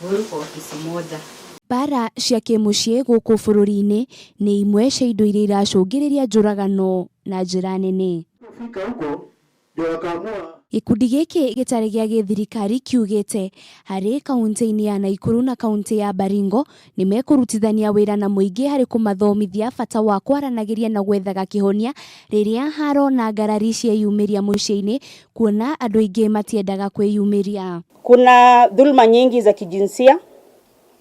kwa ofisi moja. Bara cia KIMUCII guku bururi-ini ni imwe cia indo iria iracũngĩrĩria njũragano na njĩra nene. Gikundi gĩkĩ gĩtarĩ gĩa gĩthirikari kiugĩte harĩ kaunti-inĩ ya Naikuru na kaunti ya Baringo nĩ mekũrutithania wĩra na mũingĩ harĩ kũmathomithia bata wa kwaranagiria na gwethaga kĩhonia rĩrĩa haro na ngarari cieyumĩria mũciĩ-inĩ, kuona andũ aingĩ matiendaga kwĩyumĩria. Kuna dhulma nyingi za kijinsia.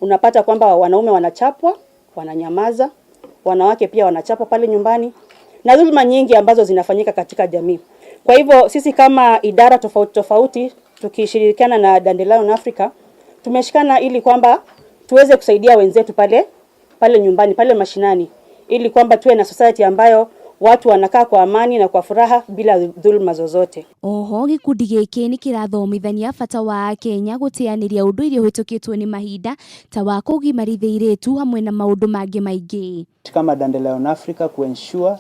Unapata kwamba wanaume wanachapwa, wananyamaza, wanawake pia wanachapwa pale nyumbani, na dhulma nyingi ambazo zinafanyika katika jamii. Kwa hivyo sisi kama idara tofauti tofauti tukishirikiana na Dandelion Africa tumeshikana ili kwamba tuweze kusaidia wenzetu pale nyumbani, pale mashinani, ili kwamba tuwe na society ambayo watu wanakaa kwa amani na kwa furaha bila dhulma zozote. Oho gikundi gĩkĩ nĩ kĩrathomithania bata wa Akenya gũteanĩria ũndũ iria ũhĩtũkĩtwo nĩ mahinda ta wa kũgimarithia airĩtu hamwe na maũndũ mangĩ maingĩ. Kama Dandelion Africa ensure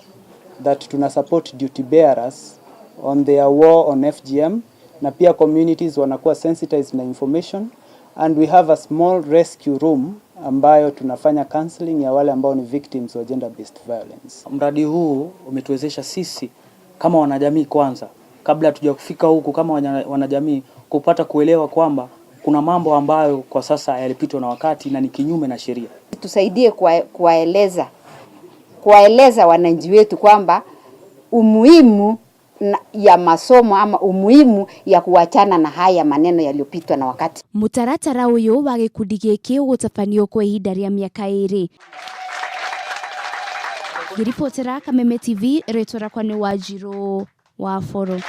that tuna support duty bearers on their war on FGM, na pia communities wanakuwa sensitized na information, and we have a small rescue room ambayo tunafanya counseling ya wale ambao ni victims wa gender based violence. Mradi huu umetuwezesha sisi kama wanajamii kwanza, kabla hatuja kufika huku kama wanajamii, kupata kuelewa kwamba kuna mambo ambayo kwa sasa yalipitwa na wakati na ni kinyume na sheria. Tusaidie kuwaeleza wananchi wetu kwamba umuhimu ya masomo ama umuhimu ya kuachana na haya maneno yaliyopitwa na wakati. Mutaratara uyu wa gikundi gĩkĩ ũgũtabanio kwa ihinda rĩa mĩaka 2. Ngiripotera Kameme TV, rĩtwa rakwa nĩ Wanjirũ wa Foro.